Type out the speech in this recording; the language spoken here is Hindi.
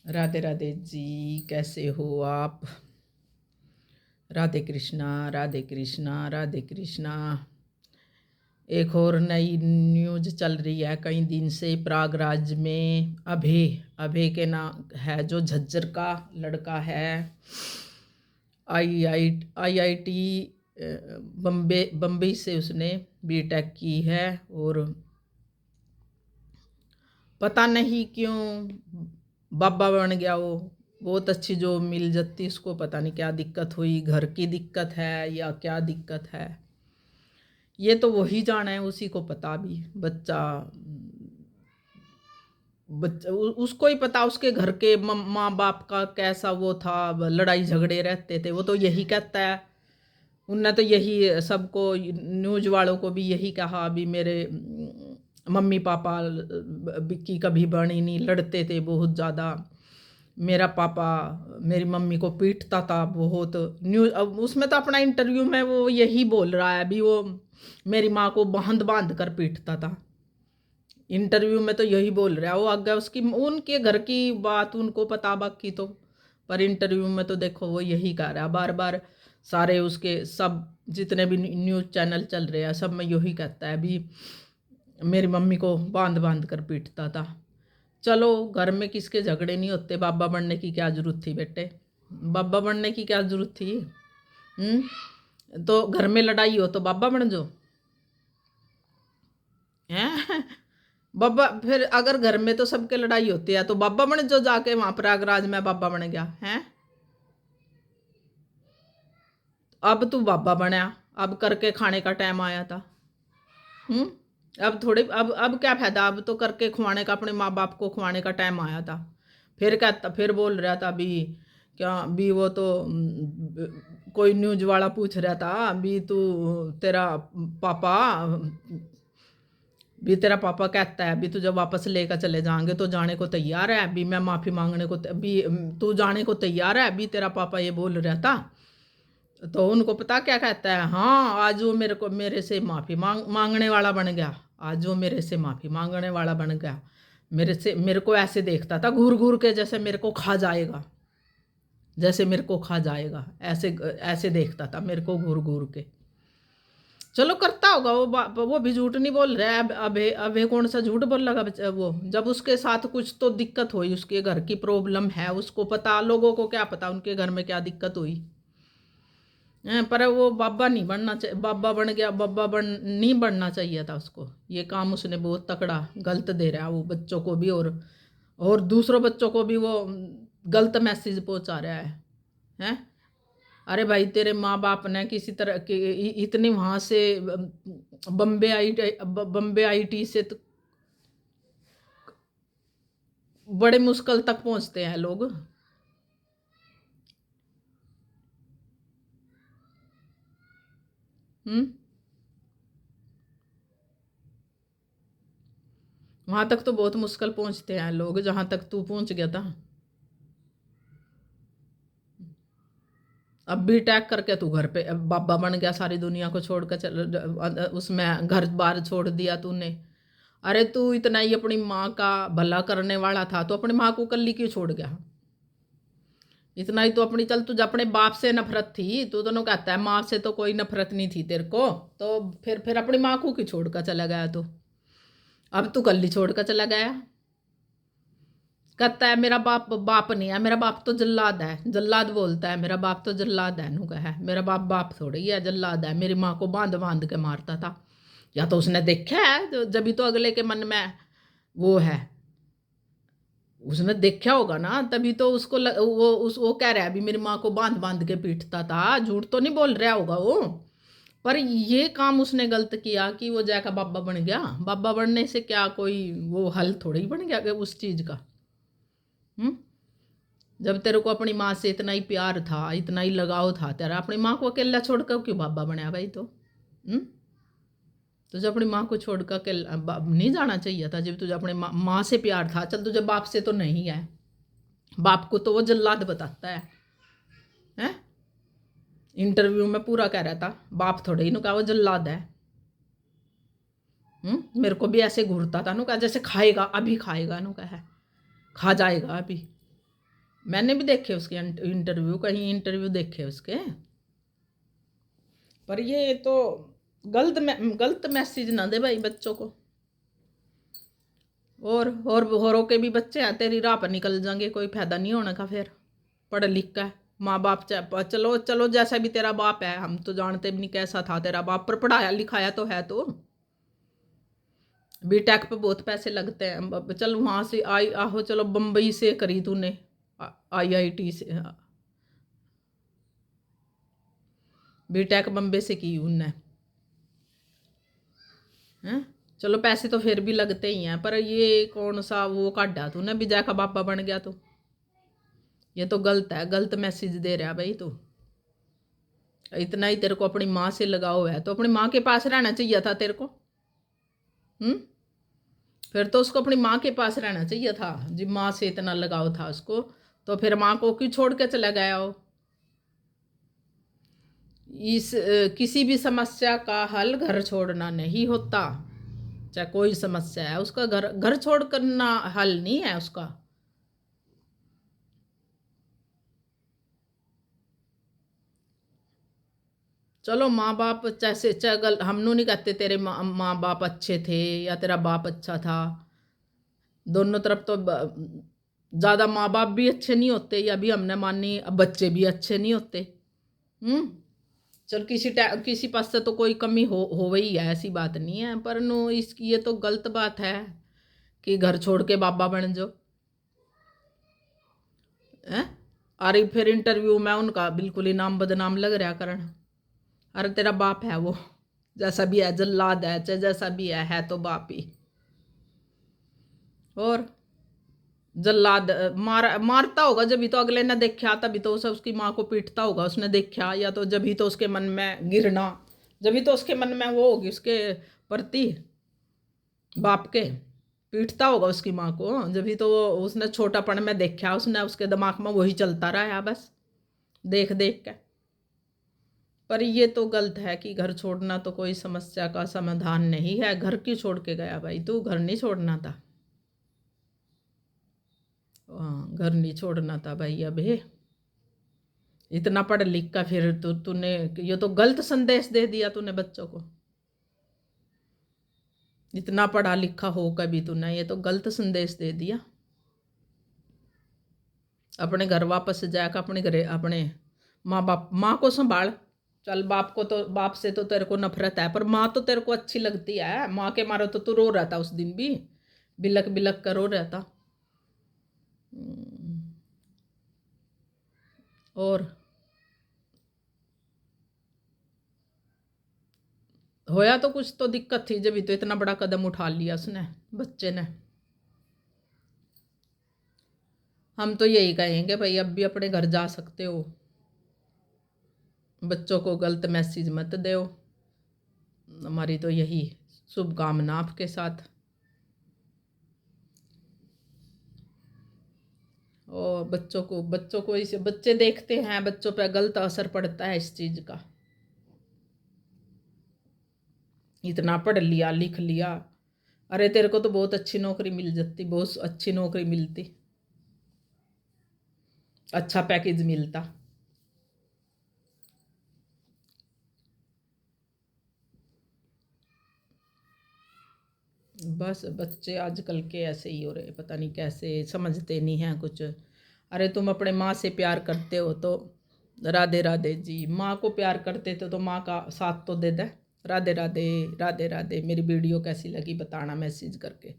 राधे राधे जी, कैसे हो आप? राधे कृष्णा, राधे कृष्णा, राधे कृष्णा। एक और नई न्यूज चल रही है कई दिन से प्रयागराज में। अभय अभय के नाम है, जो झज्जर का लड़का है। आईआईटी बम्बे बम्बई से उसने बीटेक की है, और पता नहीं क्यों बाबा बन गया वो। बहुत अच्छी जॉब मिल जाती उसको, पता नहीं क्या दिक्कत हुई, घर की दिक्कत है या क्या दिक्कत है, ये तो वही जाना है, उसी को पता। भी बच्चा बच्चा उसको ही पता, उसके घर के माँ बाप का कैसा वो था, लड़ाई झगड़े रहते थे, वो तो यही कहता है। उनने तो यही सबको, न्यूज वालों को भी यही कहा, अभी मेरे मम्मी पापा की कभी बनी नहीं, लड़ते थे बहुत ज़्यादा। मेरा पापा मेरी मम्मी को पीटता था बहुत। न्यूज अब उसमें तो अपना इंटरव्यू में वो यही बोल रहा है, अभी वो मेरी माँ को बांध बांध कर पीटता था। इंटरव्यू में तो यही बोल रहा है वो, आगे उसकी उनके घर की बात उनको पता, बाकी तो। पर इंटरव्यू में तो देखो वो यही कह रहा है बार बार। सारे उसके सब जितने भी न्यूज़ चैनल चल रहे हैं सब में यही कहता है, अभी मेरी मम्मी को बांध बांध कर पीटता था। चलो, घर में किसके झगड़े नहीं होते, बाबा बनने की क्या जरूरत थी बेटे? बाबा बनने की क्या जरूरत थी? तो घर में लड़ाई हो तो बाबा बन जाओ, हैं? बाबा फिर अगर घर में तो सबके लड़ाई होती है तो बाबा बन जाओ, जाके वहां प्रयागराज में बाबा बन गया है। अब तू बाबा बनया, अब करके खाने का टाइम आया था। हम्म अब थोड़े, अब क्या फायदा, अब तो करके खुआने का, अपने माँ बाप को खुआने का टाइम आया था। फिर कहता, फिर बोल रहा था अभी, क्या भी वो तो कोई न्यूज वाला पूछ रहा था, अभी तू तेरा पापा भी तेरा पापा कहता है अभी तुझे वापस लेकर चले जाएंगे तो जाने को तैयार है? अभी मैं माफ़ी मांगने को अभी तू जाने को तैयार है? अभी तेरा पापा ये बोल रहा था। तो उनको पता क्या कहता है, हाँ आज वो मेरे को मेरे से माफ़ी मांगने वाला बन गया। आज वो मेरे से माफ़ी मांगने वाला बन गया। मेरे को ऐसे देखता था घूर घूर के, जैसे मेरे को खा जाएगा, जैसे मेरे को खा जाएगा, ऐसे ऐसे देखता था मेरे को घूर घूर के। चलो करता होगा वो, वो भी झूठ नहीं बोल रहा है। अब अबे कौन सा झूठ बोल लगा वो, जब उसके साथ कुछ तो दिक्कत हुई, उसके घर की प्रॉब्लम है, उसको पता, लोगों को क्या पता उनके घर में क्या दिक्कत हुई। पर वो बाबा नहीं बनना चाहिए, बाबा बन गया, बाबा बन नहीं बनना चाहिए था उसको। ये काम उसने बहुत तकड़ा गलत दे रहा है वो बच्चों को भी, और दूसरों बच्चों को भी वो गलत मैसेज पहुंचा रहा है। हैं? अरे भाई, तेरे माँ बाप ने किसी तरह के इतनी वहां से बम्बे आईटी से तो बड़े मुश्किल तक पहुंचते हैं लोग। हम्म वहां तक तो बहुत मुश्किल पहुंचते हैं लोग, जहां तक तू पहुंच गया था। अब भी टैग करके तू घर पे बाबा बन गया, सारी दुनिया को छोड़कर चल, उसमें घर बार छोड़ दिया तूने। अरे तू इतना ही अपनी माँ का भला करने वाला था तो अपनी माँ को कल्ली क्यों छोड़ गया? इतना ही तो अपनी, चल तुझे अपने बाप से नफरत थी, तू दोनों कहता है माँ से तो कोई नफरत नहीं थी तेरे को, तो फिर अपनी माँ को क्यों छोड़कर चला गया तू? अब तू कल्ली छोड़कर चला गया। कहता है मेरा बाप बाप नहीं है, मेरा बाप तो जल्लाद है, जल्लाद बोलता है, मेरा बाप तो जल्लाद है। नु है मेरा बाप बाप थोड़ी है, जल्लाद है। मेरी माँ को बांध बांध के मारता था। या तो उसने देखा है, जब भी तो अगले के मन में वो है, उसने देखा होगा ना, तभी तो उसको वो कह रहा है अभी मेरी माँ को बांध बांध के पीटता था। झूठ तो नहीं बोल रहा होगा वो। पर ये काम उसने गलत किया कि वो जाकर बाबा बन गया। बाबा बनने से क्या कोई वो हल थोड़ी बन गया कि उस चीज का। हम्म जब तेरे को अपनी माँ से इतना ही प्यार था, इतना ही लगाव था तेरा, अपनी माँ को अकेला छोड़कर क्यों बाबा बनाया भाई? तो तुझे अपनी माँ को छोड़कर अकेला नहीं जाना चाहिए था, जब तुझे अपने माँ से प्यार था। चल तुझे बाप से तो नहीं है, बाप को तो वो जल्लाद बताता है। हैं? इंटरव्यू में पूरा कह रहा था बाप थोड़े ही, नु कहा वो जल्लाद है। मेरे को भी ऐसे घूरता था, नु कहा जैसे खाएगा, अभी खाएगा, नु कहा है खा जाएगा अभी। मैंने भी देखे उसके इंटरव्यू, कहीं इंटरव्यू देखे उसके। पर ये तो गलत मैसेज ना दे भाई बच्चों को। और होरों के भी बच्चे हैं, तेरी राह पर निकल जाएंगे, कोई फायदा नहीं होने का फिर। पढ़ लिख कर माँ बाप चलो चलो, जैसा भी तेरा बाप है, हम तो जानते भी नहीं कैसा था तेरा बाप, पर पढ़ाया लिखाया तो है। तो बीटेक पे बहुत पैसे लगते हैं। चल वहाँ से आई आहो, चलो बम्बई से करी तूने, IIT से, बीटेक बम्बे से की उनने, हैं। चलो पैसे तो फिर भी लगते ही हैं, पर ये कौन सा वो काटा तूने विजय का बापा बन गया। तो ये तो गलत है, गलत मैसेज दे रहा भाई तू। इतना ही तेरे को अपनी माँ से लगाव है तो अपनी माँ के पास रहना चाहिए था तेरे को। फिर तो उसको अपनी माँ के पास रहना चाहिए था, जी माँ से इतना लगाव था उसको, तो फिर माँ को क्यों छोड़ के चला गया हो। किसी भी समस्या का हल घर छोड़ना नहीं होता। चाहे कोई समस्या है, उसका घर घर छोड़ करना हल नहीं है उसका। चलो माँ बाप जैसे चगल, हम नहीं कहते तेरे माँ बाप अच्छे थे या तेरा बाप अच्छा था। दोनों तरफ तो ज़्यादा माँ बाप भी अच्छे नहीं होते, या भी हमने मानी, अब बच्चे भी अच्छे नहीं होते। चल किसी पास से तो कोई कमी हो गई है, ऐसी बात नहीं है, पर नो इसकी ये तो गलत बात है कि घर छोड़ के बाबा बन जाओ, हैं। अरे फिर इंटरव्यू में उनका बिल्कुल ही नाम बदनाम लग रहा करण। अरे तेरा बाप है वो, जैसा भी है, जल्लाद है चाहे जैसा भी है तो बाप ही। और जल्लाद मारता होगा जब भी तो अगले ने देखा, तभी तो उसे उसकी माँ को पीटता होगा उसने देखा, या तो जब भी तो उसके मन में गिरना, जब भी तो उसके मन में वो होगी उसके प्रति बाप के, पीटता होगा उसकी माँ को। जब भी तो वो उसने छोटापन में देखा, उसने उसके दिमाग में वही चलता रहा है बस, देख देख के। पर ये तो गलत है कि घर छोड़ना तो कोई समस्या का समाधान नहीं है। घर क्यों छोड़ के गया भाई तू, घर नहीं छोड़ना था। हाँ, घर नहीं छोड़ना था भाई। अब हे इतना पढ़ लिख का फिर तूने ये तो गलत संदेश दे दिया तूने बच्चों को। इतना पढ़ा लिखा हो कभी तूने, ये तो गलत संदेश दे दिया। अपने घर वापस जाकर अपने घरे अपने माँ को संभाल। चल बाप को तो, बाप से तो तेरे को नफरत है, पर माँ तो तेरे को अच्छी लगती है। माँ के मारो तो तू रो रहा था उस दिन भी, बिलक बिलक कर रो रहा था। और होया तो कुछ तो दिक्कत थी, जब भी तो इतना बड़ा कदम उठा लिया उसने, बच्चे ने। हम तो यही कहेंगे भाई, अब भी अपने घर जा सकते हो, बच्चों को गलत मैसेज मत दो। हमारी तो यही शुभकामना आपके साथ। और बच्चों को इसे बच्चे देखते हैं, बच्चों पर गलत असर पड़ता है इस चीज़ का। इतना पढ़ लिया लिख लिया, अरे तेरे को तो बहुत अच्छी नौकरी मिल जाती, बहुत अच्छी नौकरी मिलती, अच्छा पैकेज मिलता। बस बच्चे आजकल के ऐसे ही हो रहे, पता नहीं कैसे, समझते नहीं हैं कुछ। अरे तुम अपने माँ से प्यार करते हो तो राधे राधे जी, माँ को प्यार करते थे तो माँ का साथ तो दे दे। राधे राधे, राधे राधे। मेरी वीडियो कैसी लगी बताना मैसेज करके।